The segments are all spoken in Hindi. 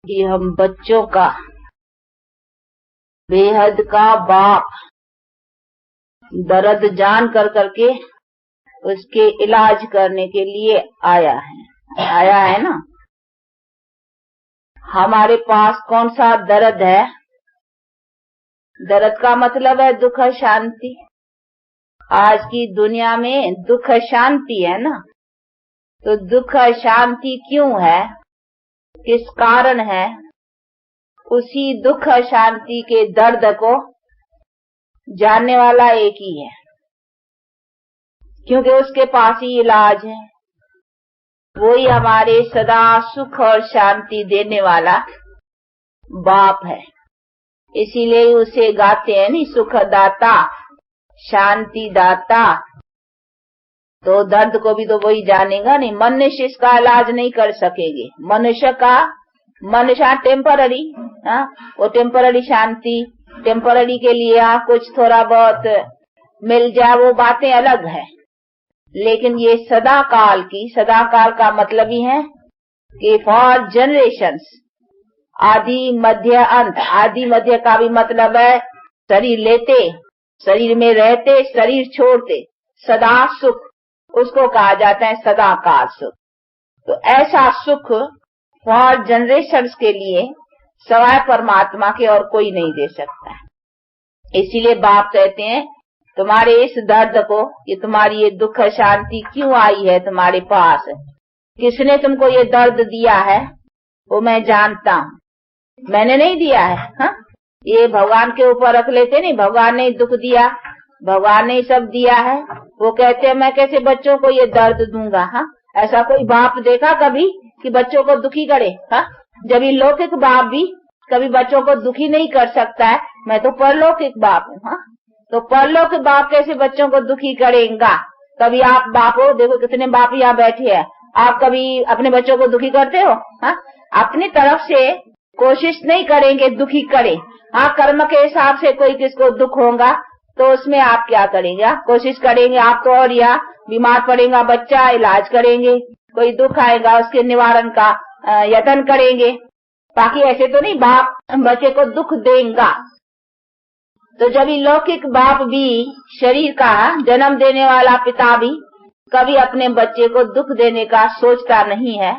कि हम बच्चों का बेहद का बाप दर्द जान कर करके उसके इलाज करने के लिए आया है ना। हमारे पास कौन सा दर्द है? दर्द का मतलब है दुख शांति। आज की दुनिया में दुख शांति है ना, तो दुख शांति क्यों है, किस कारण है? उसी दुख शांति के दर्द को जानने वाला एक ही है, क्योंकि उसके पास ही इलाज है। वही हमारे सदा सुख और शांति देने वाला बाप है। इसीलिए उसे गाते हैं नहीं, सुखदाता शांति दाता। तो दर्द को भी तो वही जानेगा नहीं। मनुष्य इसका इलाज नहीं कर सकेंगे। मनुष्य टेम्पररी, वो टेम्पररी शांति, टेम्पररी के लिए कुछ थोड़ा बहुत मिल जाए, वो बातें अलग है। लेकिन ये सदा काल का मतलब ही है कि फॉर जनरेशंस, आदि मध्य अंत। आदि मध्य का भी मतलब है शरीर लेते, शरीर में रहते, शरीर छोड़ते, सदा सुख, उसको कहा जाता है सदा काल सुख। तो ऐसा सुख फॉर जनरेशंस के लिए सवाय परमात्मा के और कोई नहीं दे सकता है। इसीलिए बाप कहते हैं तुम्हारे इस दर्द को, ये तुम्हारी ये दुख शांति क्यों आई है तुम्हारे पास, किसने तुमको ये दर्द दिया है वो मैं जानता हूँ, मैंने नहीं दिया है। ये भगवान के ऊपर रख लेते नहीं, भगवान ने दुख दिया, भगवान ने सब दिया है। वो कहते हैं मैं कैसे बच्चों को ये दर्द दूंगा। ऐसा कोई बाप देखा कभी कि बच्चों को दुखी करे? जब ये लौकिक बाप भी कभी बच्चों को दुखी नहीं कर सकता है, मैं तो परलौकिक बाप हूँ। तो परलौकिक बाप कैसे बच्चों को दुखी करेगा? कभी आप बाप हो, देखो कितने बाप यहाँ बैठे हैं, आप कभी अपने बच्चों को दुखी करते हो? अपनी तरफ से कोशिश नहीं करेंगे दुखी करे। कर्म के हिसाब से कोई किसको दुख होगा तो उसमें आप क्या करेंगे? कोशिश करेंगे आप तो, और या बीमार पड़ेगा बच्चा, इलाज करेंगे, कोई दुख आएगा उसके निवारण का यत्न करेंगे। बाकी ऐसे तो नहीं बाप बच्चे को दुख देगा। तो जब लौकिक बाप भी, शरीर का जन्म देने वाला पिता भी कभी अपने बच्चे को दुख देने का सोचता नहीं है।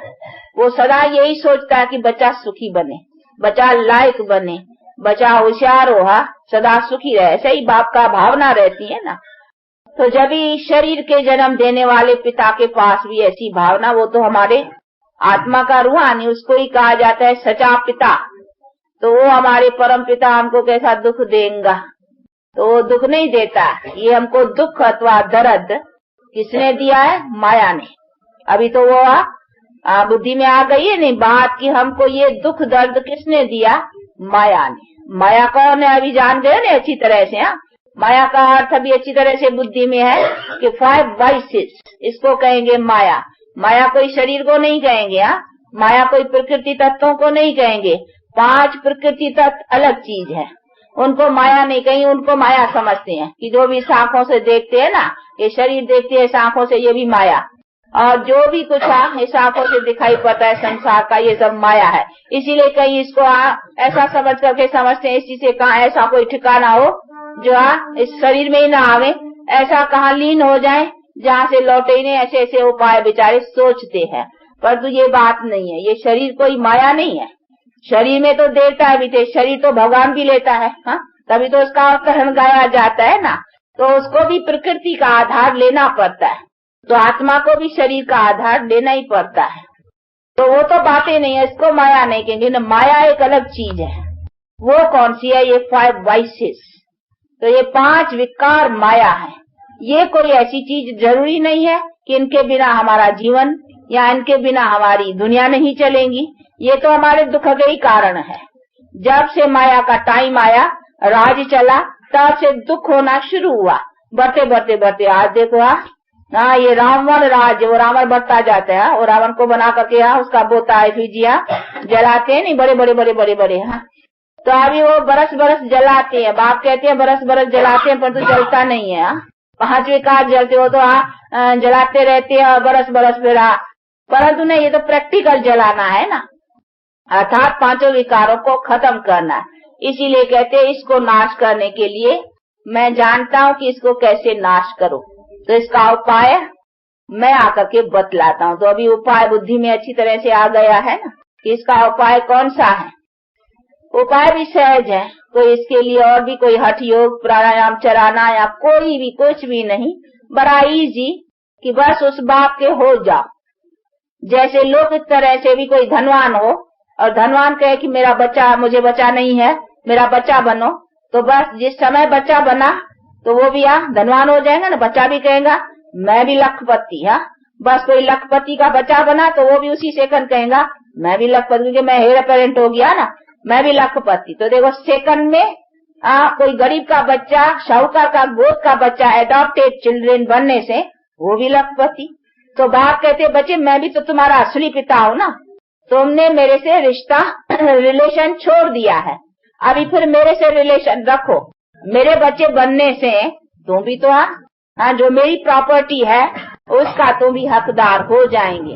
वो सदा यही सोचता है कि बच्चा सुखी बने, बच्चा लायक बने, बच्चा होशियार हो, सदा सुखी रहे। ऐसे ही बाप का भावना रहती है ना। तो जब शरीर के जन्म देने वाले पिता के पास भी ऐसी भावना, वो तो हमारे आत्मा का रूहानी, उसको ही कहा जाता है सच्चा पिता। तो वो हमारे परम पिता हमको कैसा दुख देगा? तो वो दुख नहीं देता। ये हमको दुख अथवा दर्द किसने दिया है? माया ने। अभी तो वो बुद्धि में आ गई है नहीं बात कि हमको ये दुख दर्द किसने दिया? माया ने। माया कौन है अभी जान गए ना अच्छी तरह से। माया का अर्थ अभी अच्छी तरह से बुद्धि में है कि 5 वाइसेस, इसको कहेंगे माया। माया कोई शरीर को नहीं कहेंगे, माया कोई प्रकृति तत्वों को नहीं कहेंगे। 5 प्रकृति तत्व अलग चीज है, उनको माया नहीं कहेंगे। उनको माया समझते हैं कि जो भी आंखों से देखते हैं ना, ये शरीर देखते हैं आंखों से, ये भी माया। और जो भी कुछ इस आंखों से दिखाई पड़ता है संसार का, ये सब माया है। इसीलिए कहीं इसको ऐसा समझ करके समझते हैं, इसी से कहा ऐसा कोई ठिकाना हो जो इस शरीर में ही ना आवे, ऐसा कहाँ लीन हो जाए जहाँ से लौटे ही नहीं। ऐसे ऐसे उपाय बेचारे सोचते हैं, परंतु ये बात नहीं है। ये शरीर कोई माया नहीं है। शरीर में तो देवता भी थे, शरीर तो भगवान भी लेता है, तभी तो उसका कहन गाया जाता है ना। तो उसको भी प्रकृति का आधार लेना पड़ता है, तो आत्मा को भी शरीर का आधार लेना ही पड़ता है। तो वो तो बातें नहीं है, इसको माया नहीं कहेंगे ना। माया एक अलग चीज है। वो कौन सी है? ये 5 वाइसेस। तो ये 5 विकार माया है। ये कोई ऐसी चीज जरूरी नहीं है कि इनके बिना हमारा जीवन या इनके बिना हमारी दुनिया नहीं चलेगी। ये तो हमारे दुख के ही कारण है। जब से माया का टाइम आया, राज चला, तब से दुख होना शुरू हुआ। बढ़ते बढ़ते बढ़ते आज देखो ये रावण राज, वो रावण बढ़ता जाता है। और रावण को बना करके उसका बोता एफिजिया जलाते हैं नहीं, बड़े बड़े बड़े बड़े बड़े। तो अभी वो बरस बरस जलाते हैं। बाप कहते हैं बरस बरस जलाते हैं, परंतु जलता नहीं है। 5 विकार जलते हो तो जलाते रहते हैं बरस बरस फिर, परंतु नहीं, ये तो प्रैक्टिकल जलाना है ना। अर्थात पांचों विकारों को खत्म करना। इसीलिए कहते हैं इसको नाश करने के लिए मैं जानता हूं कि इसको कैसे नाश करूं, तो इसका उपाय मैं आकर के बतलाता हूं। तो अभी उपाय बुद्धि में अच्छी तरह से आ गया है ना कि इसका उपाय कौन सा है। उपाय भी सहज है, कोई इसके लिए और भी कोई हठ योग प्राणायाम चराना या कोई भी कुछ भी नहीं, बड़ा इजी कि बस उस बाप के हो जाओ। जैसे लोग इस तरह से भी कोई धनवान हो और धनवान कहे कि मेरा बच्चा, मुझे बच्चा नहीं है, मेरा बच्चा बनो, तो बस जिस समय बच्चा बना तो वो भी धनवान हो जाएगा ना, बच्चा भी कहेगा मैं भी लखपति। बस कोई लखपति का बच्चा बना तो वो भी उसी सेकंड कहेगा मैं भी लखपति, क्योंकि मैं हेयर पेरेंट हो गया ना, मैं भी लखपति। तो देखो सेकंड में कोई गरीब का बच्चा, शाहूकार का गोद का बच्चा, एडॉप्टेड चिल्ड्रन बनने से वो भी लखपति। तो बाप कहते बच्चे मैं भी तो तुम्हारा असली पिता हूं ना, तुमने मेरे से रिश्ता रिलेशन छोड़ दिया है, अभी फिर मेरे से रिलेशन रखो। मेरे बच्चे बनने से तुम भी तो जो मेरी प्रॉपर्टी है उसका तुम भी हकदार हो जाएंगे,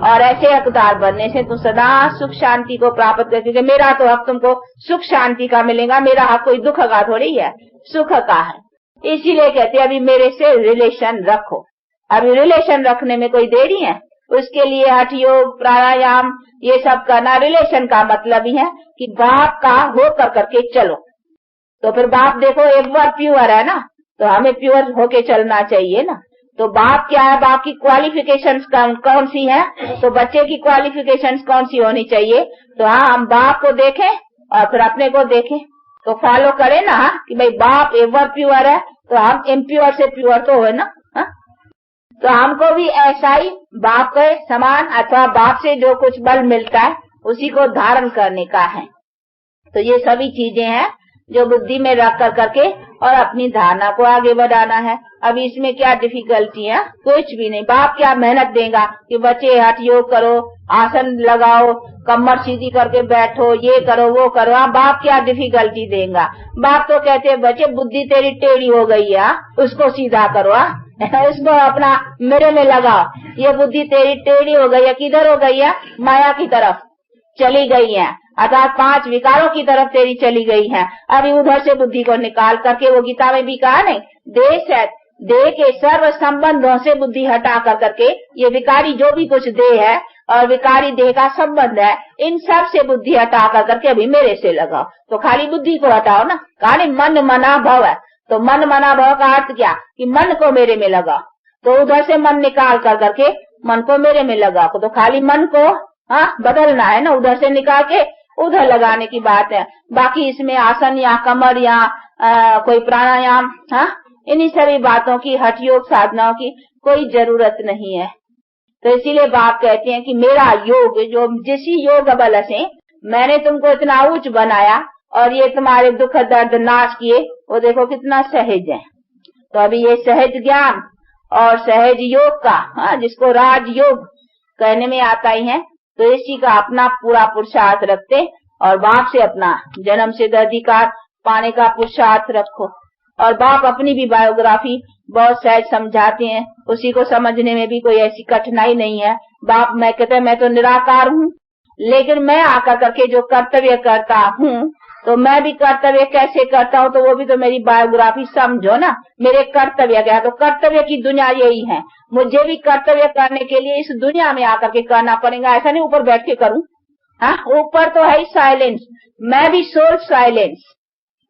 और ऐसे हकदार बनने से तुम सदा सुख शांति को प्राप्त कर, क्योंकि मेरा तो हक तुमको सुख शांति का मिलेगा, मेरा हक कोई दुख का थोड़ी है, सुख का है। इसीलिए कहते हैं अभी मेरे से रिलेशन रखो। अभी रिलेशन रखने में कोई देरी है, उसके लिए हठ योग प्राणायाम ये सब करना। रिलेशन का मतलब ही है कि बाप का हो कर करके चलो। तो फिर बाप देखो एक बार प्योर है ना, तो हमें प्योर होके चलना चाहिए ना। तो बाप क्या है, बाप की क्वालिफिकेशंस कौन सी है, तो बच्चे की क्वालिफिकेशंस कौन सी होनी चाहिए। तो हम बाप को देखें और फिर अपने को देखें, तो फॉलो करें ना कि भाई बाप एवर प्योर है तो हम इम्प्योर से प्योर तो हो ना। तो हमको भी ऐसा ही बाप के समान अथवा बाप से जो कुछ बल मिलता है उसी को धारण करने का है। तो ये सभी चीजें हैं जो बुद्धि में रख कर करके और अपनी धारणा को आगे बढ़ाना है। अभी इसमें क्या डिफिकल्टी है, कुछ भी नहीं। बाप क्या मेहनत देगा कि बच्चे हठ योग करो, आसन लगाओ, कमर सीधी करके बैठो, ये करो वो करो। बाप क्या डिफिकल्टी देगा। बाप तो कहते हैं बच्चे बुद्धि तेरी टेढ़ी हो गई है, उसको सीधा करो, उसको अपना मेरे में लगाओ। ये बुद्धि तेरी टेढ़ी हो गई है, किधर हो गई है, माया की तरफ चली गई है, अर्थात पांच विकारों की तरफ तेरी चली गई है। अभी उधर से बुद्धि को निकाल करके, वो गीता में भी कहा नहीं, देह के सर्व संबंधों से बुद्धि हटा कर करके, ये विकारी जो भी कुछ देह है और विकारी देह का संबंध है, इन सब से बुद्धि हटा कर करके अभी मेरे से लगाओ। तो खाली बुद्धि को हटाओ ना, खाली मन मना भव है। तो मन मना भव का अर्थ क्या कि मन को मेरे में लगाओ। तो उधर से मन निकाल कर करके मन को मेरे में लगाओ। तो खाली मन को बदलना है ना, उधर से निकाल के उधर लगाने की बात है। बाकी इसमें आसन या कमर या कोई प्राणायाम, इन्हीं सभी बातों की, हठ योग साधनाओं की कोई जरूरत नहीं है। तो इसीलिए बाप कहते हैं कि मेरा योग, जो जिस योग बल से मैंने तुमको इतना उच्च बनाया और ये तुम्हारे दुख दर्द नाश किए, वो देखो कितना सहज है। तो अभी ये सहज ज्ञान और सहज योग का, जिसको राज योग कहने में आता ही है, तो इसी का अपना पूरा पुरुषार्थ रखते और बाप से अपना जन्म सिद्ध अधिकार पाने का पुरुषार्थ रखो। और बाप अपनी भी बायोग्राफी बहुत सहज समझाते हैं, उसी को समझने में भी कोई ऐसी कठिनाई नहीं है। बाप मैं कहते हैं मैं तो निराकार हूँ, लेकिन मैं आकर करके जो कर्तव्य करता हूँ, तो मैं भी कर्तव्य कैसे करता हूँ, तो वो भी तो मेरी बायोग्राफी समझो ना। मेरे कर्तव्य क्या है, तो कर्तव्य की दुनिया यही है। मुझे भी कर्तव्य करने के लिए इस दुनिया में आकर के करना पड़ेगा, ऐसा नहीं ऊपर बैठ के करूँ। ऊपर तो है साइलेंस, मैं भी सोल साइलेंस,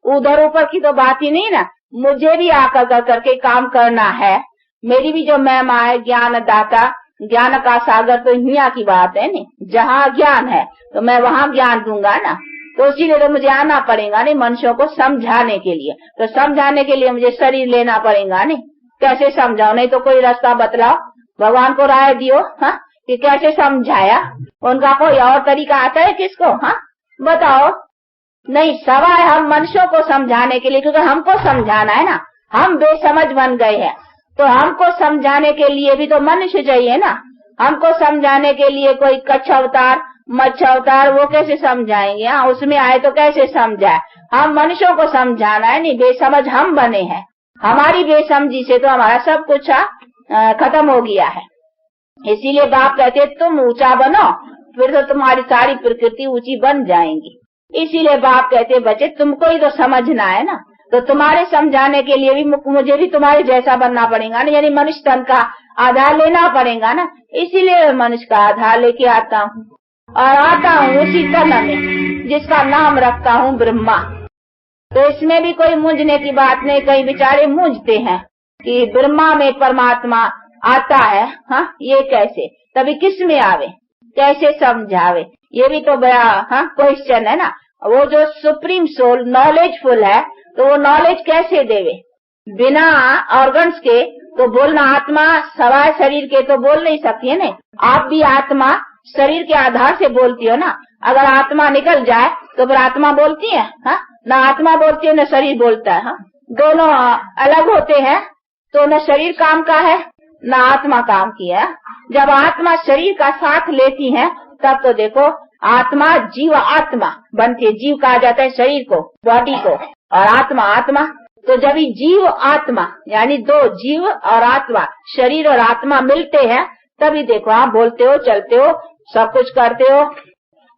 उधर ऊपर की तो बात ही नहीं ना। मुझे भी आकर कर करके काम करना है। मेरी भी जो महिमा है ज्ञान दाता, ज्ञान का सागर, तो यहाँ की बात है नहीं। जहाँ ज्ञान है तो मैं वहाँ ज्ञान दूंगा ना। तो इसीलिए तो मुझे आना पड़ेगा नहीं मनुष्यों को समझाने के लिए। तो समझाने के लिए मुझे शरीर लेना पड़ेगा नहीं। कैसे समझाओ, नहीं तो कोई रास्ता बतलाओ, भगवान को राय दियो कि कैसे समझाया। उनका कोई और तरीका आता है किसको, बताओ। नहीं, सवाल हम मनुष्यों को समझाने के लिए, क्योंकि हमको समझाना है ना। हम बेसमझ बन गए हैं, तो हमको समझाने के लिए भी तो मनुष्य चाहिए ना। हमको समझाने के लिए कोई कच्छ अवतार मच्छ अवतार, वो कैसे समझाएंगे। उसमें आए तो कैसे समझाए। हम मनुष्यों को समझाना है नहीं, बेसमझ हम बने हैं। हमारी बेसमझी से तो हमारा सब कुछ खत्म हो गया है। इसीलिए बाप कहते तुम ऊंचा बनो फिर तो तुम्हारी सारी प्रकृति ऊंची बन जाएंगी। इसीलिए बाप कहते बच्चे तुमको ही तो समझना है ना, तो तुम्हारे समझाने के लिए भी मुझे भी तुम्हारे जैसा बनना पड़ेगा ना, यानी मनुष्य तन का आधार लेना पड़ेगा ना। इसीलिए मनुष्य का आधार लेके आता हूँ और आता हूँ उसी तन में जिसका नाम रखता हूँ ब्रह्मा। तो इसमें भी कोई मूंझने की बात नहीं। कई बेचारे मूंझते हैं कि ब्रह्मा में परमात्मा आता है, हाँ ये कैसे, तभी किस में आवे, कैसे समझावे, ये भी तो बड़ा क्वेश्चन है ना। वो जो सुप्रीम सोल नॉलेजफुल है तो वो नॉलेज कैसे देवे, बिना ऑर्गन्स के तो बोलना, आत्मा सवाए शरीर के तो बोल नहीं सकती है ना। आप भी आत्मा शरीर के आधार से बोलती हो ना। अगर आत्मा निकल जाए तो फिर आत्मा बोलती है, हाँ ना आत्मा बोलती है न शरीर बोलता है। हाँ दोनों अलग होते हैं तो न शरीर काम का है न आत्मा काम की है। जब आत्मा शरीर का साथ लेती है तब तो देखो आत्मा जीव आत्मा बनती है। जीव कहा जाता है शरीर को, बॉडी को, और आत्मा आत्मा। तो जब ही जीव आत्मा यानी दो जीव और आत्मा, शरीर और आत्मा मिलते हैं तभी देखो आप बोलते हो, चलते हो, सब कुछ करते हो।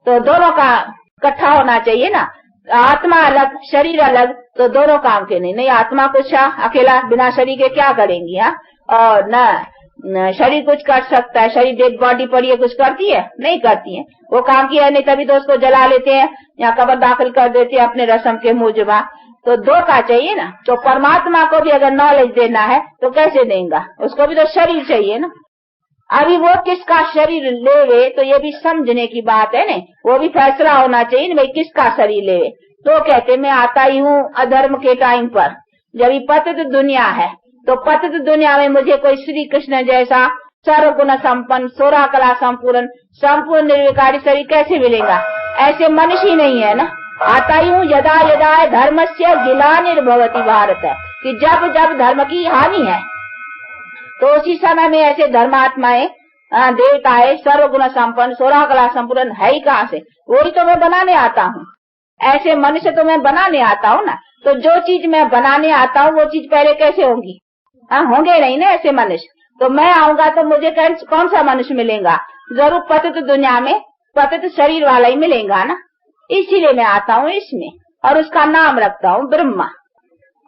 तो दोनों का इकट्ठा होना चाहिए ना। आत्मा अलग शरीर अलग तो दोनों काम के नहीं। आत्मा कुछ अकेला बिना शरीर के क्या करेंगी, हाँ, और न शरीर कुछ कर सकता है। शरीर डेड बॉडी पड़ी है, कुछ करती है नहीं करती है, वो काम की है नहीं, तभी तो उसको जला लेते हैं या कब्र दाखिल कर देते हैं अपने रस्म के मुजबा। तो दो का चाहिए ना। तो परमात्मा को भी अगर नॉलेज देना है तो कैसे देगा, उसको भी तो शरीर चाहिए ना। अभी वो किसका शरीर लेवे तो ये भी समझने की बात है ना, वो भी फैसला होना चाहिए ना भाई किसका शरीर लेवे। तो कहते मैं आता ही हूँ अधर्म के टाइम पर, जब पतित दुनिया है तो पतित दुनिया में मुझे कोई श्री कृष्ण जैसा सर्वगुण संपन्न 16 कला संपूर्ण निर्विकारी शरीर कैसे मिलेगा। ऐसे मनुष्य ही नहीं है ना। आता ही हूँ यदा यदा धर्मस्य ग्लानिर्भवति भारत, कि जब जब धर्म की हानि है तो उसी समय में ऐसे धर्मात्माएं देवताएं सर्वगुण संपन्न 16 कला संपूर्ण है ही कहाँ से, वही तो मैं बनाने आता हूँ। ऐसे मनुष्य तो मैं बनाने आता हूँ ना। तो जो चीज मैं बनाने आता हूँ वो चीज पहले कैसे होंगी, होंगे नहीं ना ऐसे मनुष्य। तो मैं आऊंगा तो मुझे कौन सा मनुष्य मिलेगा, जरूर पतित दुनिया में पतित शरीर वाला ही मिलेगा ना। इसीलिए मैं आता हूँ इसमें और उसका नाम रखता हूँ ब्रह्मा,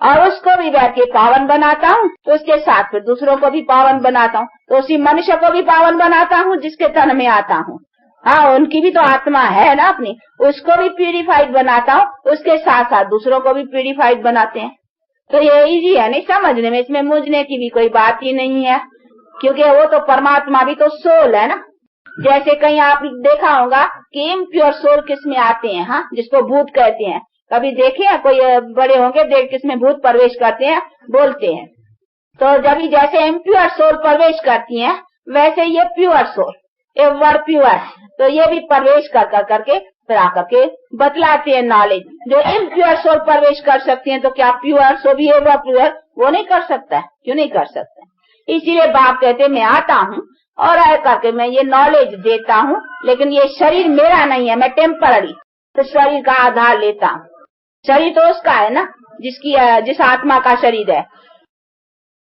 और उसको भी बैठ के पावन बनाता हूँ। तो उसके साथ फिर दूसरों को भी पावन बनाता हूँ। तो उसी मनुष्य को भी पावन बनाता हूँ जिसके तन में आता हूँ। हाँ उनकी भी तो आत्मा है ना अपनी, उसको भी प्यूरिफाइड बनाता हूँ, उसके साथ साथ दूसरों को भी प्यूरिफाइड बनाते हैं। तो ये इजी है नहीं समझने में, इसमें मूझने की भी कोई बात ही नहीं है, क्योंकि वो तो परमात्मा भी तो सोल है ना। जैसे कहीं आप देखा होगा कि इम्प्योर सोल किस में आते हैं, हाँ जिसको भूत कहते हैं। कभी देखे हैं कोई बड़े होंगे देख किसमें भूत प्रवेश करते हैं, बोलते हैं। तो जब जैसे इम्प्योर सोल प्रवेश करती हैं वैसे ये प्योर सोल, ये वर्ड प्योर, तो ये भी प्रवेश करके फिर आकर के बतलाते हैं नॉलेज। जो इम्प्योर सोल प्रवेश कर सकती हैं तो क्या प्योर सो भी है वह प्योर वो नहीं कर सकता है, क्यों नहीं कर सकता। इसीलिए बाप कहते मैं आता हूँ और आ करके मैं ये नॉलेज देता हूँ, लेकिन ये शरीर मेरा नहीं है, मैं टेम्पररी तो शरीर का आधार लेता हूँ। शरीर तो उसका है ना जिस आत्मा का शरीर है।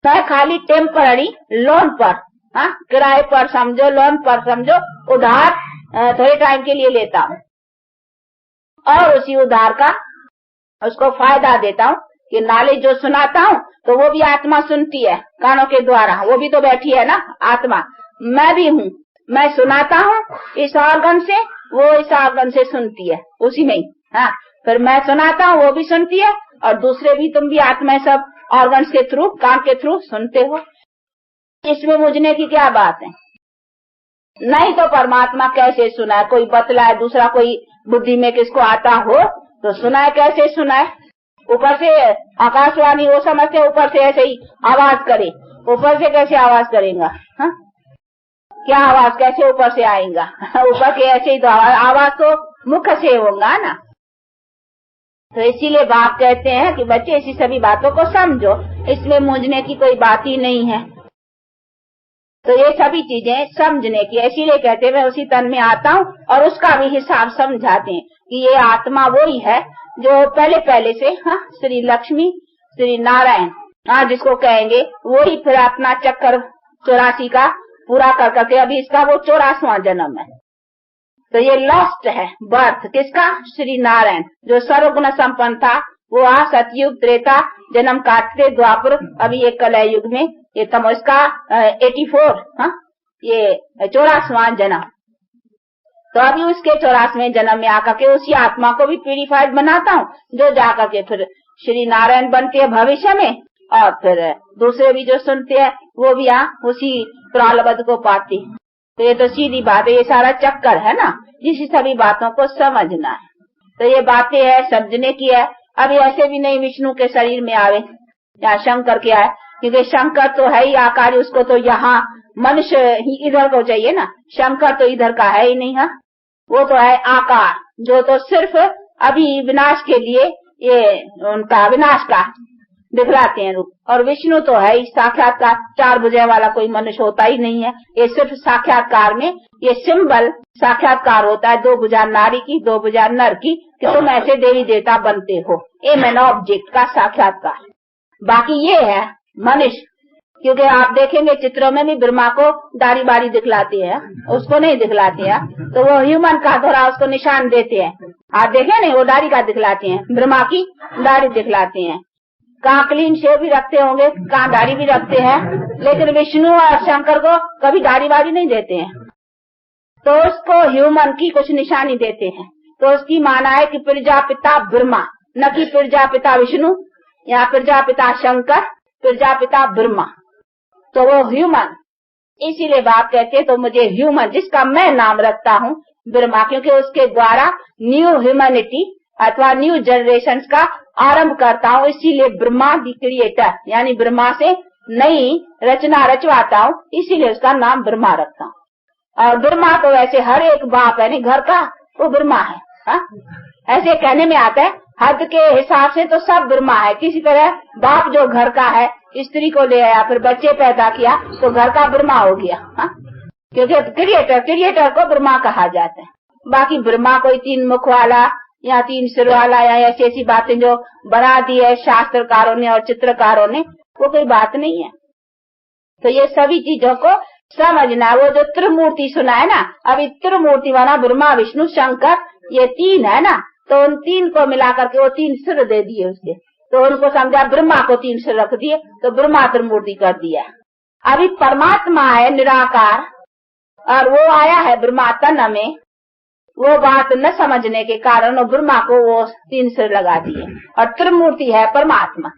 मैं खाली टेम्पररी लोन पर, हाँ किराए पर समझो, लोन पर समझो, उधार थोड़े टाइम के लिए लेता हूँ और उसी उधार का उसको फायदा देता हूँ कि नॉलेज जो सुनाता हूँ तो वो भी आत्मा सुनती है कानों के द्वारा, वो भी तो बैठी है ना आत्मा। मैं भी हूँ, मैं सुनाता हूँ इस ऑर्गन से, वो इस ऑर्गन से सुनती है उसी में ही। हाँ फिर मैं सुनाता हूँ वो भी सुनती है और दूसरे भी, तुम भी आत्मा सब ऑर्गन्स के थ्रू, कान के थ्रू सुनते हो। इसमें मुझने की क्या बात है। नहीं तो परमात्मा कैसे सुनाए, कोई बतलाए, दूसरा कोई बुद्धि में किसको आता हो तो सुनाए, कैसे सुनाए। ऊपर से आकाशवाणी वो समझते ऊपर से ऐसे ही आवाज करे, ऊपर से कैसे आवाज करेगा, हाँ क्या आवाज कैसे ऊपर से आएगा ऊपर के ऐसे ही तो आवाज तो मुख से होगा ना। तो इसीलिए बाप कहते हैं कि बच्चे इसी सभी बातों को समझो, इसमें मूझने की कोई बात ही नहीं है। तो ये सभी चीजें समझने की, इसीलिए कहते हैं मैं उसी तन में आता हूँ और उसका भी हिसाब समझाते हैं कि ये आत्मा वही है जो पहले से, हाँ श्री लक्ष्मी श्री नारायण, हाँ जिसको कहेंगे वही फिर अपना चक्कर 84 का पूरा कर करके, अभी इसका वो 84वां जन्म है। तो ये लॉस्ट है बर्थ किसका? श्री नारायण जो सर्वगुण संपन्न था, वो आ सतयुग त्रेता जन्म काटते द्वापर, अभी ये कलयुग युग में ये तम इसका 84 ये 84वां जन्म। तो अभी उसके 84वें जन्म में आकर के उसी आत्मा को भी प्यूरिफाइड बनाता हूँ, जो जाकर के फिर श्री नारायण बनते हैं भविष्य में, और फिर दूसरे भी जो सुनते हैं वो भी उसी प्रालब्ध को पाते। तो ये तो सीधी बात है, ये सारा चक्कर है ना, जिस सभी बातों को समझना है। तो ये बातें है समझने की है। अभी ऐसे भी नहीं विष्णु के शरीर में आवे या शंकर के आए, क्योंकि शंकर तो है ही आकारी, उसको तो यहाँ मनुष्य ही इधर को चाहिए ना, शंकर तो इधर का है ही नहीं। वो तो है आकार, जो तो सिर्फ अभी विनाश के लिए ये उनका विनाश का दिखलाते हैं रूप। और विष्णु तो है ही साक्षात्कार, 4 भुजा वाला कोई मनुष्य होता ही नहीं है। ये सिर्फ साक्षात्कार में ये सिंबल साक्षात्कार होता है, 2 भुजा नारी की 2 भुजा नर की, कि तुम ऐसे देवी देवता बनते हो, ये मैन ऑब्जेक्ट का साक्षात्कार। बाकी ये है मनुष्य, क्योंकि आप देखेंगे चित्रों में भी ब्रह्मा को दाढ़ी बाड़ी दिखलाते हैं, उसको नहीं दिखलाते हैं, तो वो ह्यूमन का थोड़ा उसको निशान देते हैं। आप देखें नहीं, वो दाढ़ी का दिखलाते हैं, ब्रह्मा की दाढ़ी दिखलाते हैं। कहाँ क्लीन शेव भी रखते होंगे, कहाँ दाढ़ी भी रखते हैं, लेकिन विष्णु और शंकर को कभी दाढ़ी बाड़ी नहीं देते हैं। तो उसको ह्यूमन की कुछ निशानी देते हैं। तो उसकी माना है कि प्रजापिता ब्रह्मा, न कि प्रजापिता विष्णु या प्रजापिता शंकर, प्रजापिता ब्रह्मा। तो वो ह्यूमन, इसीलिए बात कहते हैं तो मुझे ह्यूमन, जिसका मैं नाम रखता हूँ ब्रह्मा, क्योंकि उसके द्वारा न्यू ह्यूमैनिटी अथवा न्यू जनरेशन का आरंभ करता हूँ। इसीलिए ब्रह्मा दी क्रिएटर, यानी ब्रह्मा से नई रचना रचवाता हूँ, इसीलिए उसका नाम ब्रह्मा रखता हूँ। और ब्रह्मा तो वैसे हर एक बाप है नहीं घर का, वो ब्रह्मा है। ऐसे कहने में आता है, हद के हिसाब से तो सब ब्रह्मा है। किसी तरह बाप जो घर का है, स्त्री को ले आया, फिर बच्चे पैदा किया, तो घर का ब्रह्मा हो गया। क्योंकि क्रिएटर को ब्रह्मा कहा जाता है। बाकी ब्रह्मा कोई 3 मुख वाला या 3 सिर वाला या ऐसी ऐसी बातें जो बना दी है शास्त्रकारों ने और चित्रकारों ने, वो कोई बात नहीं है। तो ये सभी चीजों को समझना। वो जो त्रिमूर्ति सुना है ना, अभी त्रिमूर्ति वाला ब्रह्मा विष्णु शंकर, ये 3 है ना, तो उन 3 को मिलाकर के वो 3 सिर दे दिए उसके। तो उनको समझा ब्रह्मा को 3 सिर रख दिए, तो ब्रह्मा त्रिमूर्ति कर दिया। अभी परमात्मा है निराकार, और वो आया है ब्रह्मा तन में, वो बात न समझने के कारण वो ब्रह्मा को वो 3 सिर लगा दिए। और त्रिमूर्ति है परमात्मा,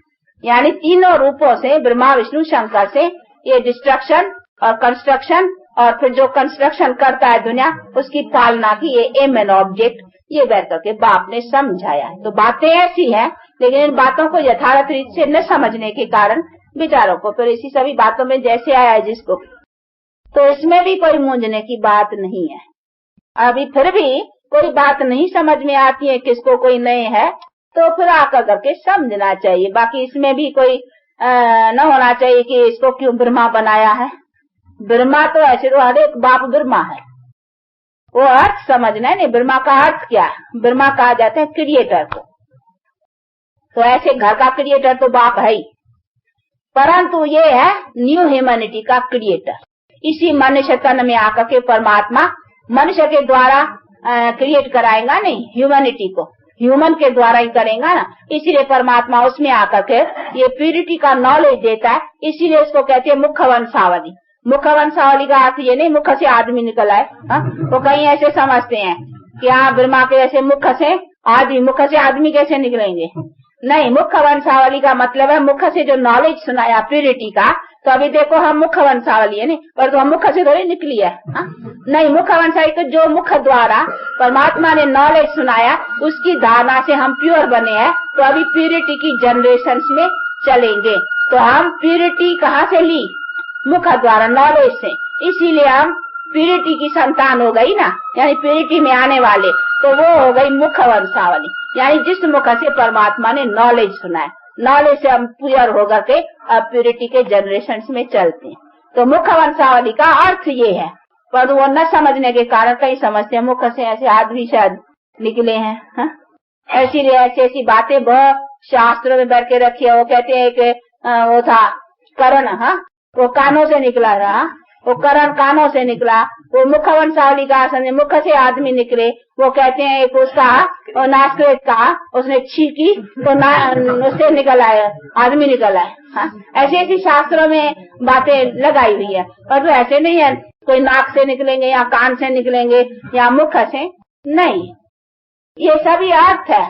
यानी तीनों रूपों से ब्रह्मा विष्णु शंकर से ये डिस्ट्रक्शन और कंस्ट्रक्शन, और फिर जो कंस्ट्रक्शन करता है दुनिया, उसकी पालना की ये एम एंड ऑब्जेक्ट, ये बैठ के बाप ने समझाया है। तो बातें ऐसी हैं, लेकिन इन बातों को यथार्थ रीत से न समझने के कारण विचारों को फिर इसी सभी बातों में जैसे आया है जिसको, तो इसमें भी कोई मूंझने की बात नहीं है। अभी फिर भी कोई बात नहीं समझ में आती है, किसको कोई नहीं है, तो फिर आकर करके समझना चाहिए। बाकी इसमें भी कोई न होना चाहिए कि इसको क्यों ब्रह्मा बनाया है। ब्रह्मा तो ऐसे तो हर एक बाप ब्रह्मा है, वो अर्थ समझना है। नहीं, ब्रह्मा का अर्थ क्या है? ब्रह्मा कहा जाता है क्रिएटर को। तो ऐसे घर का क्रिएटर तो बाप है ही, परंतु ये है न्यू ह्यूमैनिटी का क्रिएटर। इसी मनुष्य तन में आकर के परमात्मा मनुष्य के द्वारा क्रिएट कराएगा, नहीं ह्यूमैनिटी को ह्यूमन के द्वारा ही करेगा ना। इसीलिए परमात्मा उसमें आकर के ये प्यूरिटी का नॉलेज देता है। इसीलिए इसको कहते हैं मुख वंशावली। मुख वंशावली का अर्थ ये नहीं मुख से आदमी निकल आए। तो कहीं ऐसे समझते हैं कि हाँ ब्रह्मा के ऐसे मुख से आदमी कैसे निकलेंगे। नहीं, मुख वंशावली का मतलब है मुख से जो नॉलेज सुनाया प्यूरिटी का। तो अभी देखो हम मुख वंशावली है नहीं, पर तो हम मुख से थोड़ी निकली है। नहीं, मुख वंशावली तो जो मुख द्वारा परमात्मा ने नॉलेज सुनाया, उसकी धारणा से हम प्योर बने हैं। तो अभी प्यूरिटी की जनरेशन में चलेंगे। तो हम प्यूरिटी कहाँ से ली? मुख द्वारा, नॉलेज से। इसीलिए हम प्यूरिटी की संतान हो गई ना, यानी प्यूरिटी में आने वाले। तो वो हो गई मुख वंशावली, यानी जिस मुख से परमात्मा ने नॉलेज सुनाया, नॉलेज से हम प्योर होकर के अब प्यूरिटी के जनरेशन में चलते हैं। तो मुख वंशावली का अर्थ ये है, पर वो न समझने के कारण कई समझते हैं मुख से ऐसे आदमी शायद निकले हैं। इसीलिए ऐसी ऐसी बातें बहुत शास्त्रों में भर के रखी है। वो कहते हैं कि वो था कर्ण, वो कानों से निकला रहा, वो करण कानों से निकला, वो मुखवंशावली का समझे मुख से आदमी निकले, वो कहते हैं एक उसका और नासकृत का उसने छींकी तो उससे निकल आया आदमी निकल आया। हाँ? ऐसी ऐसी शास्त्रों में बातें लगाई हुई है, पर तो ऐसे नहीं है कोई नाक से निकलेंगे या कान से निकलेंगे या मुख से, नहीं, ये सभी अर्थ है।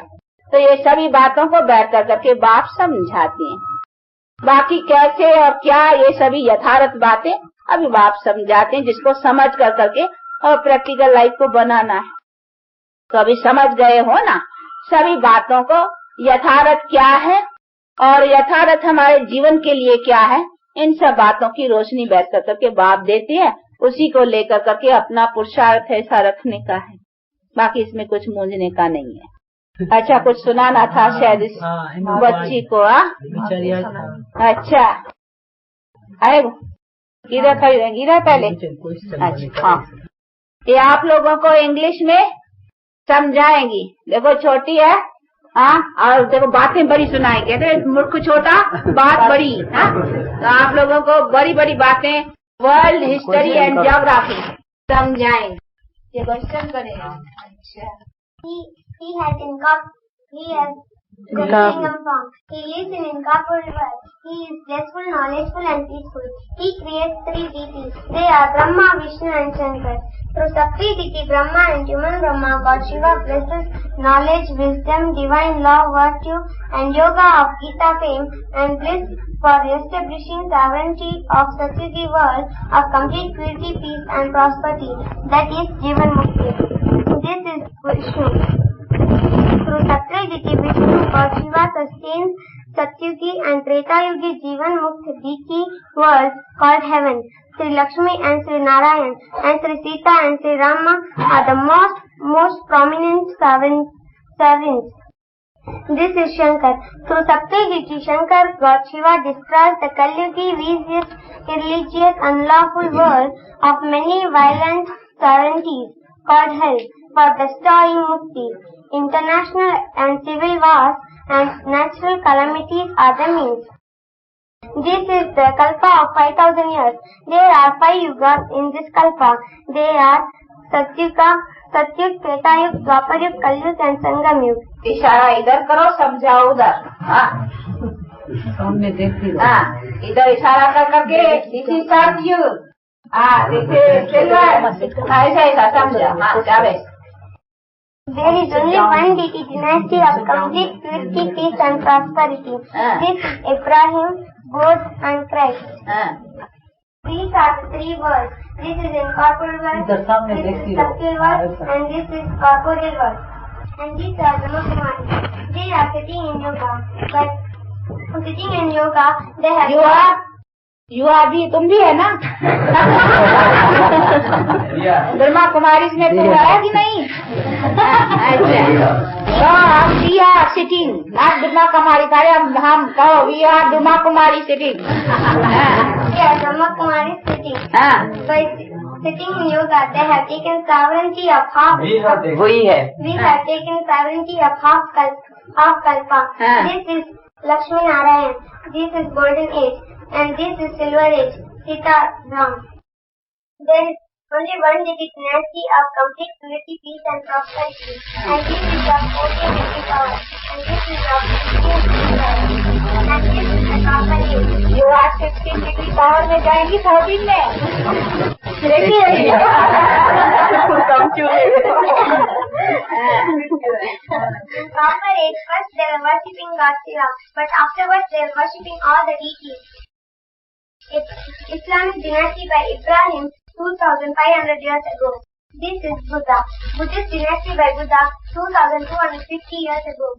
तो ये सभी बातों को बैठ कर करके बाप समझाते हैं, बाकी कैसे और क्या ये सभी यथार्थ बातें अभी बाप समझाते हैं, जिसको समझ कर करके और प्रैक्टिकल लाइफ को बनाना है। तो अभी समझ गए हो ना सभी बातों को, यथार्थ क्या है और यथार्थ हमारे जीवन के लिए क्या है, इन सब बातों की रोशनी बैठ कर करके बाप देती है, उसी को लेकर करके अपना पुरुषार्थ ऐसा रखने का है, बाकी इसमें कुछ मूंझने का नहीं है। अच्छा, कुछ सुनाना था शायद इस बच्ची को। अच्छा, आए गिरा खरीदेंगे, गिरा पहले। अच्छा, हाँ, ये आप लोगों को इंग्लिश में समझाएंगी। देखो छोटी है, हाँ, और देखो बातें बड़ी सुनाएंगे। कहते मूर्ख छोटा बात बड़ी। हाँ, तो आप लोगों को बड़ी बड़ी बातें वर्ल्ड हिस्ट्री एंड ज्योग्राफी समझाएंगे। ये क्वेश्चन करेगा। अच्छा, He has the kingdom form. He lives in incorporeal world. He is blissful, knowledgeful, and peaceful. He creates three deities. They are Brahma, Vishnu, and Shankar. Through Sakti deity Brahma and human Brahma, God Shiva blesses knowledge, wisdom, divine love, virtue, and yoga of Gita fame, and bliss for establishing sovereignty of Satyugi world of complete purity, peace, and prosperity. That is Jivan Mukti. This is Vishnu. Through Sakti deity Vishnu, God Shiva sustains Satyugi and Treta Yugi Jivan Mukti Diki worlds called heaven. Sri Lakshmi and Sri Narayan and Sri Sita and Sri Rama are the most prominent servants. This is Shankar. Through Sakti deity Shankar, God Shiva destroys the Kalyugi, vicious, irreligious, unlawful world of many violent sovereignties called hell for bestowing mukti. International and civil wars and natural calamities are the means. This is the kalpa of 5,000 years. There are 5 yugas in this kalpa. They are Satyuga, Satyug, Tretayug, Dwapar Yug, Kalyug and Sangam Yug. इशारा इधर करो, समझाओ उधर। हाँ, सामने देखती हो। हाँ, इधर इशारा कर करके इसी सत्युग, हाँ, देखिए सिल्वर, ऐसा समझा। हाँ, जावे। There is only one deity dynasty of complete purity, peace and prosperity. This is Abraham, God and Christ. These are the three worlds. This is incorporeal world, this is subtle world, and this is corporeal world. And these are the Brahmakumari. They are sitting in yoga. But sitting in yoga, they have... You are भी, तुम भी है ना? ब्रह्मा कुमारी में तुम है कि नहीं? अच्छा, we are sitting, not Brahma Kumari. हम कहो we are Brahma Kumari sitting. Yeah, Brahma Kumari sitting. By sitting in yoga, they have taken sovereignty of half. वही है। We have taken sovereignty of half kalpa. This is Lakshmi Narayan. This is golden age. And this is silver age, Sita Ram. There is only one deity dynasty of complete purity, peace and prosperity. And this is of 14 deity power. And this is of 16 deity power. And this is the copper age. You are 16 degree power में जाएंगी 13 में। देखिए। Copper age, first they were worshipping God Shiva, but afterwards they were worshipping all the deities. Islamic dynasty by Ibrahim 2500 years ago. This is Buddha. Buddhist dynasty by Buddha 2250 years ago.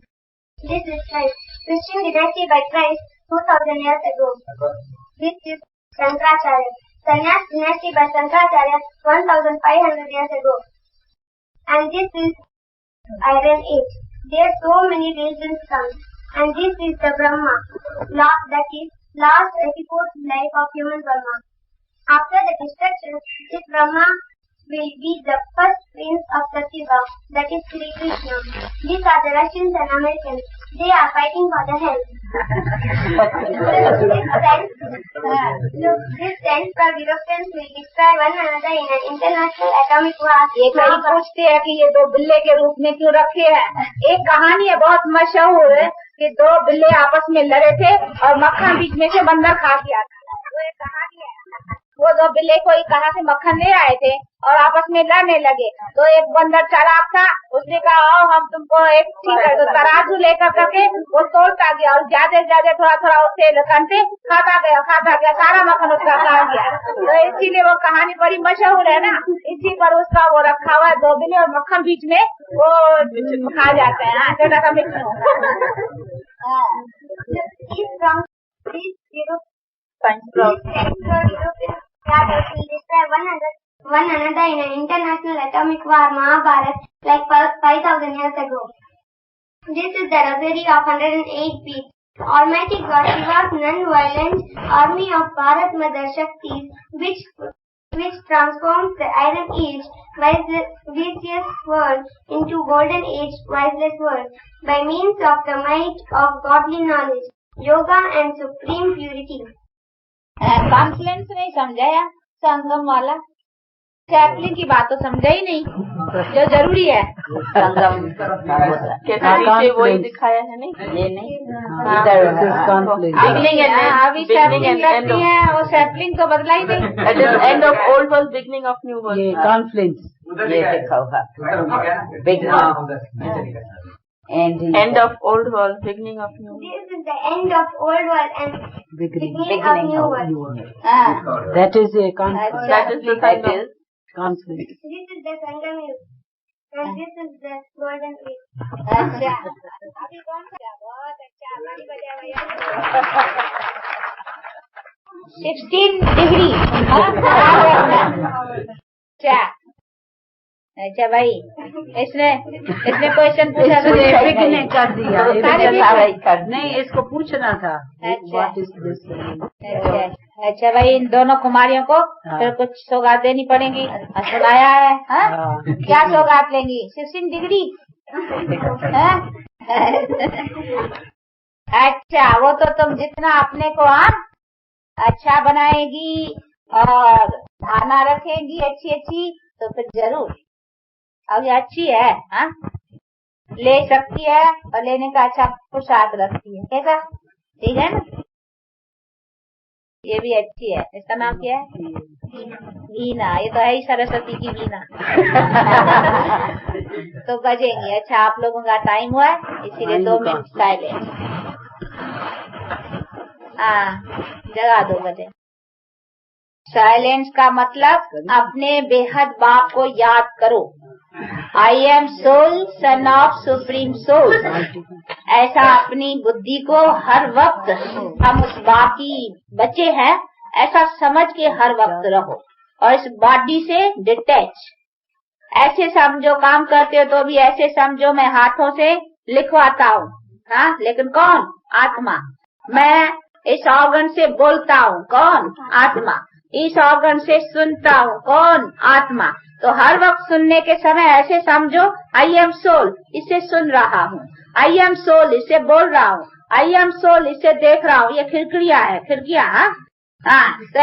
This is Christ. Christian dynasty by Christ 2000 years ago. This is Shankaracharya. Sannyas dynasty by Shankaracharya 1500 years ago. And this is Iron Age. There are so many religions come. And this is the Brahma. That is last 84th life of human Brahma. After the destruction, this Brahma will be the first prince of Satyuga, that is Sri Krishna. These are the Russians and Americans. They are fighting for the hell. This sense for Europeans will destroy one another in an international atomic war. ये कई पूछते हैं कि ये दो बिल्ले के रूप में क्यों रखे हैं। एक कहानी है बहुत मशहूर है कि दो बिल्ले आपस में लड़े थे और मक्खन बीच में से बंदर खा गया था। वो एक कहानी है। वो दो बिल्ले कोई कहाँ से मक्खन ले आए थे और आपस में लड़ने लगे। तो एक बंदर चालाक था, उसने कहा आओ हम तुमको एक ठीक है, तो तराजू लेकर करके वो तोड़ता गया और ज्यादा ज्यादा थोड़ा थोड़ा उससे कंटे खाता गया, सारा मक्खन उसका खा गया। तो इसीलिए वो कहानी बड़ी मशहूर है ना, इसी पर उसका वो रखा हुआ है, दो बिल्ले और मक्खन बीच में वो खा जाते हैं। छोटा सा mix that will destroy one another in an international atomic war, Mahabharat, like 5,000 years ago. This is the rosary of 108 beads. Almighty God, Shiva's non-violent army of Bharat Mother Shaktis, which transforms the Iron Age vicious world into Golden Age wiseless world by means of the might of godly knowledge, yoga and supreme purity. Confluence नहीं समझाया, संगम वाला चैपलिन की बात तो समझा ही नहीं जो जरूरी है। संगम वही दिखाया है नहीं, ये नहीं अभी सैपलिंग लगती है, वो सैपलिंग तो बदला ही नहीं। End of old world beginning of new world, ये कॉन्फ्लेंस ये लिखा होगा end of old world, beginning of new. This is the end of old world and beginning of new world. That is a conflict. That is the cycle. Conflict. This is the Sangam Yug and this is the Golden Age. अच्छा, अभी कौन सा? बहुत अच्छा, बड़ी बजा भैया। 16 डिग्री। अच्छा अच्छा भाई, इसने क्वेश्चन पूछा तो ने कर दिया, नहीं इसको पूछना था। अच्छा अच्छा भाई, इन दोनों कुमारियों को फिर कुछ सौगात देनी पड़ेगी। सुनाया है हाँ? क्या सौगात लेंगी? 16 डिग्री। अच्छा, वो तो तुम जितना अपने को अच्छा बनाएगी और धारणा रखेगी अच्छी तो फिर जरूर अब ये अच्छी है हाँ? ले सकती है और लेने का अच्छा पुरुषार्थ रखती है। कैसा? ठीक है ना? ये भी अच्छी है। इसका नाम क्या है? वीणा। ये तो है ही सरस्वती की वीणा। तो बजेंगी। अच्छा, आप लोगों का टाइम हुआ है, इसीलिए 2 मिनट साइलेंस। जगा दो बजे। साइलेंस का मतलब अपने बेहद बाप को याद करो। I am soul, son of supreme soul। ऐसा अपनी बुद्धि को हर वक्त, हम उस बाप की बच्चे हैं ऐसा समझ के हर वक्त रहो और इस बॉडी से डिटैच। ऐसे समझो, काम करते हो तो भी ऐसे समझो मैं हाथों से लिखवाता हूँ हाँ, लेकिन कौन? आत्मा। मैं इस ऑर्गन से बोलता हूँ, कौन? आत्मा। इस ऑर्गन से सुनता हूँ, कौन? आत्मा। तो हर वक्त सुनने के समय ऐसे समझो आई एम सोल, इसे सुन रहा हूँ। आई एम सोल, इसे बोल रहा हूँ। आई एम सोल, इसे देख रहा हूँ। ये खिड़कियाँ हाँ। तो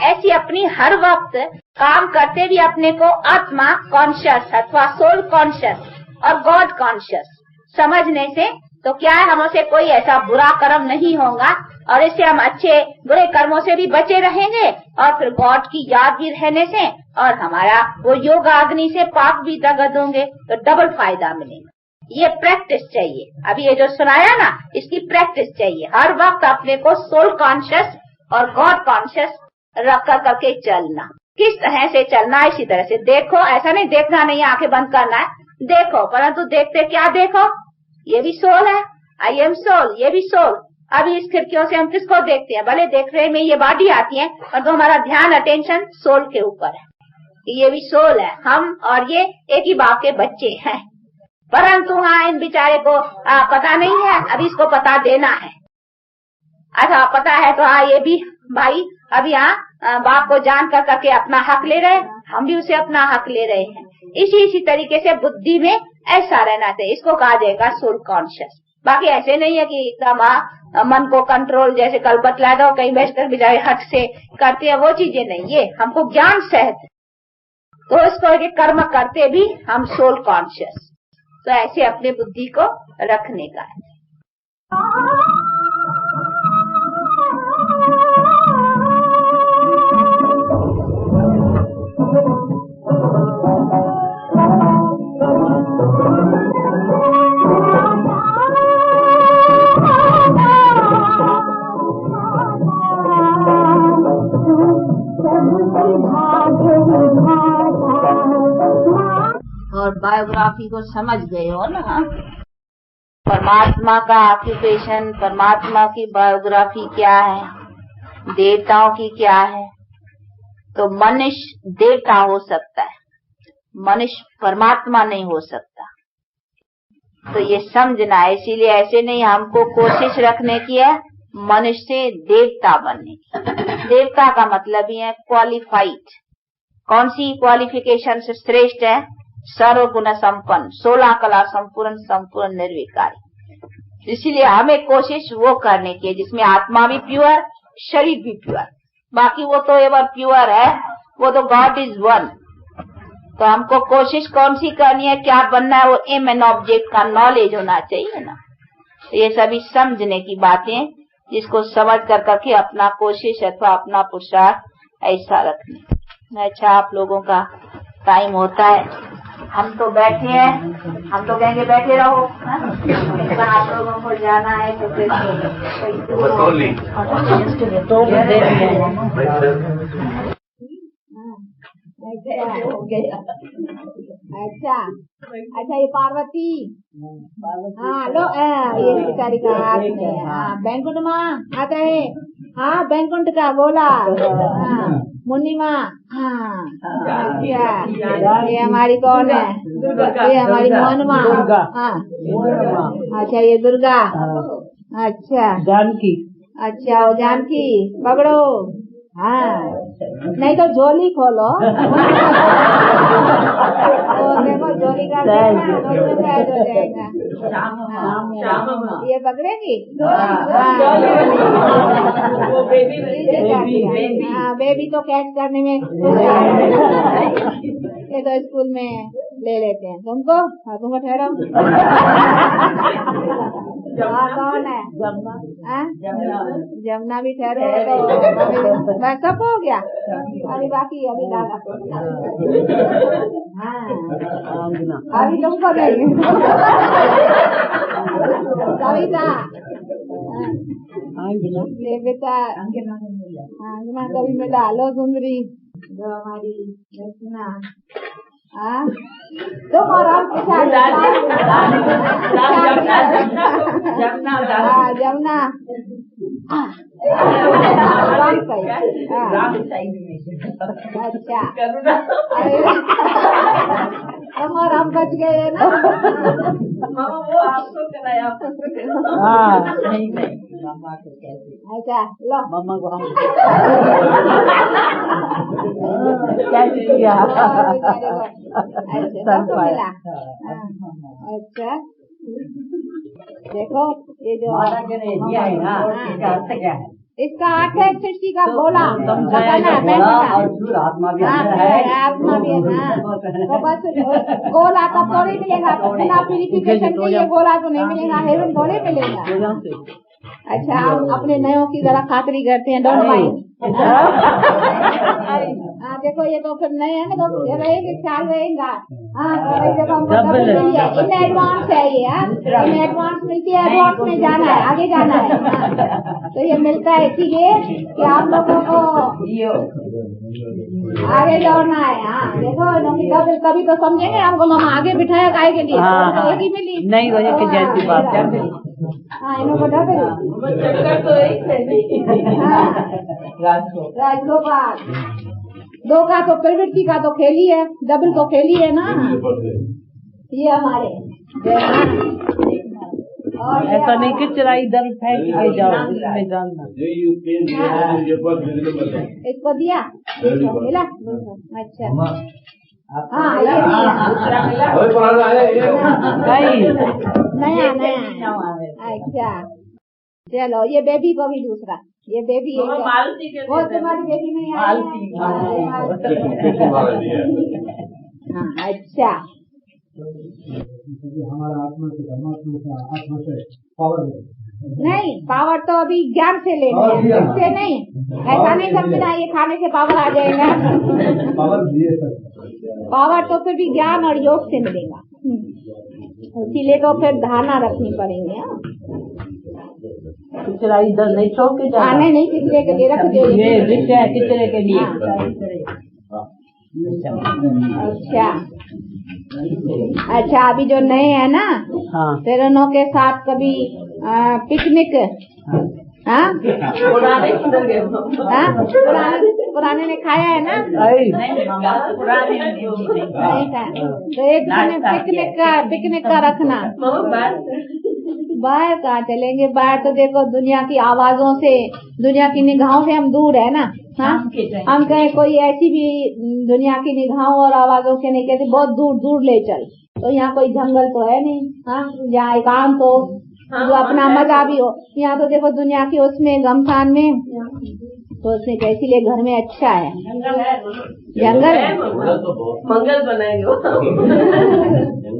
ऐसी अपनी हर वक्त काम करते भी अपने को आत्मा कॉन्शियस अथवा सोल कॉन्शियस और गॉड कॉन्शियस समझने से तो क्या है, हमसे कोई ऐसा बुरा कर्म नहीं होगा और इससे हम अच्छे बुरे कर्मों से भी बचे रहेंगे और फिर गॉड की याद भी रहने से और हमारा वो योग अग्नि से पाप भी दगद होंगे, तो डबल फायदा मिलेगा। ये प्रैक्टिस चाहिए। अभी ये जो सुनाया ना, इसकी प्रैक्टिस चाहिए। हर वक्त अपने को सोल कॉन्शियस और गॉड कॉन्शियस रख करके चलना। किस तरह से चलना? इसी तरह से देखो। ऐसा नहीं देखना नहीं, आंखें बंद करना है, देखो। परंतु देखते क्या देखो? ये भी सोल है, आई एम सोल, ये भी सोल। अभी इस खिड़कियों से हम किसको देखते हैं? भले देख रहे में ये बॉडी आती है और तो हमारा ध्यान अटेंशन सोल के ऊपर है। ये भी सोल है, हम और ये एक ही बाप के बच्चे हैं। परंतु हाँ, इन बेचारे को पता नहीं है, अभी इसको पता देना है। अच्छा, पता है तो हाँ, ये भी भाई अभी बाप को जान कर करके अपना हक ले रहे, हम भी उसे अपना हक ले रहे हैं। इसी तरीके से बुद्धि में ऐसा रहना चाहिए। इसको कहा जाएगा सोल कॉन्शियस। बाकी ऐसे नहीं है कि एकदम मन को कंट्रोल, जैसे कल बतला दो कहीं बैठकर बेचारे हट से करते हैं, वो चीजें नहीं। ये हमको ज्ञान सहित, तो इसको एक कर्म करते भी हम सोल कॉन्शियस, तो ऐसे अपने बुद्धि को रखने का है। और बायोग्राफी को समझ गए हो ना, परमात्मा का ऑक्यूपेशन, परमात्मा की बायोग्राफी क्या है, देवताओं की क्या है। तो मनुष्य देवता हो सकता है, मनुष्य परमात्मा नहीं हो सकता। तो ये समझना है, इसीलिए ऐसे नहीं हमको कोशिश रखने की है मनुष्य से देवता बनने की। देवता का मतलब ही है क्वालिफाइड। कौन सी क्वालिफिकेशन से श्रेष्ठ है? सर्वगुण संपन्न, 16 कला संपूर्ण, संपूर्ण निर्विकारी। इसीलिए हमें कोशिश वो करने की है जिसमें आत्मा भी प्योर, शरीर भी प्योर। बाकी वो तो एवर प्योर है, वो तो गॉड इज वन। तो हमको कोशिश कौन सी करनी है, क्या बनना है, वो एम एंड ऑब्जेक्ट का नॉलेज होना चाहिए ना। तो ये सभी समझने की बातें, जिसको समझ कर करके अपना कोशिश अथवा अपना पुरुषार्थ ऐसा रखने। अच्छा, आप लोगों का टाइम होता है, हम तो बैठे हैं, हम तो कहेंगे बैठे रहो। आप लोगों को जाना है तो फिर अच्छा अच्छा, ये पार्वती, हाँ लो, ये बेचारी का हाथ में, हाँ बैंकुंठ माँ आता है, हाँ बैंकुंठ का बोला, हाँ मुन्नी माँ, हाँ अच्छा, ये हमारी कौन है, ये हमारी मोहन माँ, हाँ अच्छा, ये दुर्गा, अच्छा जानकी, अच्छा वो जानकी, पकड़ो, हाँ नहीं तो झोली खोलो। देखो झोली का ऐड हो जाएगा। ये पकड़ेगी, हाँ बेबी तो कैच करने में ये तो स्कूल में ले लेते हैं। तुमको, हाँ तुमको ठहरो। कौन है? जमुना भी ठहरो। तो मैं सब हो गया, अभी बाकी अभी दादा। हाँ अभी तुमको नहीं। कविता, बेटा अंगना कभी मिला, लो सुंदरी जो हमारी रचना, तुम और हम जमुना अच्छा, तुम और हम बच गए ना। वो आपको कराया, नहीं अच्छा लो मम्मा को हम कैसे किया, अच्छा देखो ये जो दिया है ना, इसका अर्थ क्या है? इसका अर्थ है सृष्टि का गोला, आत्मा भी है ना। तो बस गोला तब थोड़ी मिलेगा, बिना प्यूरिफिकेशन के ये गोला तो नहीं मिलेगा, हेवन थोड़ी मिलेगा। अच्छा, हम अपने नयों की जरा खातरी करते हैं, डोंट माइंड। हाँ देखो ये तो फिर नए हैं ना, तो रहेंगे, ख्याल रहेगा। हाँ देखो हमको इन एडवांस है ये, इन एडवांस मिलती है, एडवांस में जाना है, आगे जाना है। तो ये मिलता है इसीलिए कि आप लोगों को आगे दौड़ना है। हाँ देखो कभी तो समझेंगे हमको, मामा आगे बिठाया गाय के लिए, तो एक ही मिली नहीं वजह की जैसी बात। हाँ इनको चक्कर तो एक राजगोपाल, दो का तो प्रवृत्ति का तो खेली है, डबल तो खेली है ना। ये हमारे और ऐसा नहीं कि चराई दर फेंक के जाओ, इसमें डालना। इसको दिया, इसको मिला। अच्छा हाँ ये नया नया। अच्छा चलो ये बेबी को भी दूसरा, ये बेबी वो तुम्हारी बेबी नहीं आई है। हाँ अच्छा हमारा आत्मा से आत्मा से पावर नहीं, पावर तो अभी ज्ञान से लेना है, इससे नहीं। ऐसा नहीं समझना ये खाने से पावर आ जाएगा। पावर तो फिर भी ज्ञान और योग से मिलेगा, इसीलिए तो फिर धारणा रखनी पड़ेगी। किचरा इधर नहीं छोड़ के जाना। नहीं किचरे के लिए रख दो, ये विषय है किचरे के लिए। अच्छा अभी जो नए है ना, हाँ फिर उनों के साथ कभी पिकनिक, पुराने ने खाया है ना? नहीं खाया तो एक दिन पिकनिक का रखना। बाहर कहाँ चलेंगे? बाहर तो देखो दुनिया की आवाजों से, दुनिया की निगाहों से हम दूर है ना। हाँ हम कहें कोई ऐसी भी दुनिया की निगाहों और आवाजों से नहीं कहते बहुत दूर दूर ले चल, तो यहाँ कोई जंगल तो है नहीं। हाँ जहाँ एकांत हो, जो अपना मजा भी हो। यहाँ तो देखो दुनिया की उसमें गमसान में, तो उसमें इसीलिए घर में अच्छा है। जंगल है मंगल बनाएंगे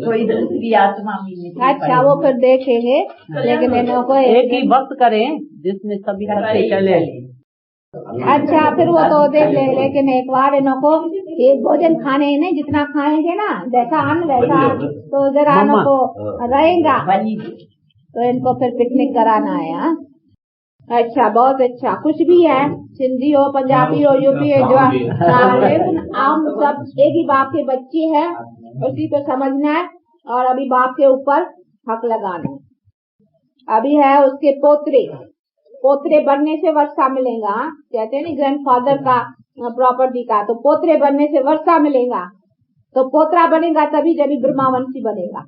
कोई दूसरी आत्मा मिले। अच्छा वो फिर देखेंगे, लेकिन इनको को एक ही वक्त करें जिसमें सभी करते चले। अच्छा फिर वो तो देख ले, लेकिन एक बार इनको एक भोजन खाने ही नहीं, जितना खाएंगे ना जैसा अन्न वैसा, तो जरा इनको रहेगा, तो इनको फिर पिकनिक कराना है। हाँ अच्छा बहुत अच्छा, कुछ भी है, सिंधी हो पंजाबी हो यूपी है जो, लेकिन हम सब एक ही बाप के बच्चे हैं, उसी को समझना है और अभी बाप के ऊपर हक लगाना है। अभी है उसके पोतरे बनने से वर्षा मिलेगा। कहते हैं ना ग्रैंडफादर का प्रॉपर्टी का, तो पोतरे बनने से वर्षा मिलेगा, तो पोतरा बनेगा तभी जब ब्रह्मावंशी बनेगा।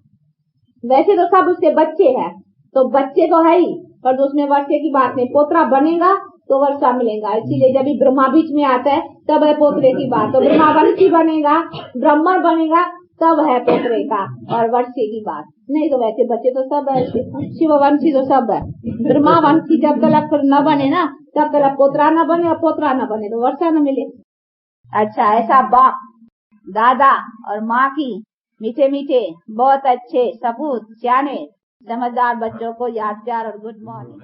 वैसे तो सब उसके बच्चे हैं, तो बच्चे तो है ही, पर उसमें वर्षे की बात नहीं, पोतरा बनेगा तो वर्षा मिलेगा। इसीलिए जब ब्रह्मा बीच में आता है तब है पोतरे की बात, तो ब्रह्मावंशी बनेगा, ब्राह्मण बनेगा तब है पोतरे का और वर्षे की बात। नहीं तो वैसे बच्चे तो सब है, शिववंशी तो सब है। ब्रह्मावंशी जब तक न बने ना, तब तक पोतरा न बने, और पोतरा न बने तो वर्षा न मिले। अच्छा ऐसा बाप दादा और माँ की मीठे मीठे बहुत अच्छे सपूत सियाने समझदार बच्चों को याद प्यार और गुड मॉर्निंग।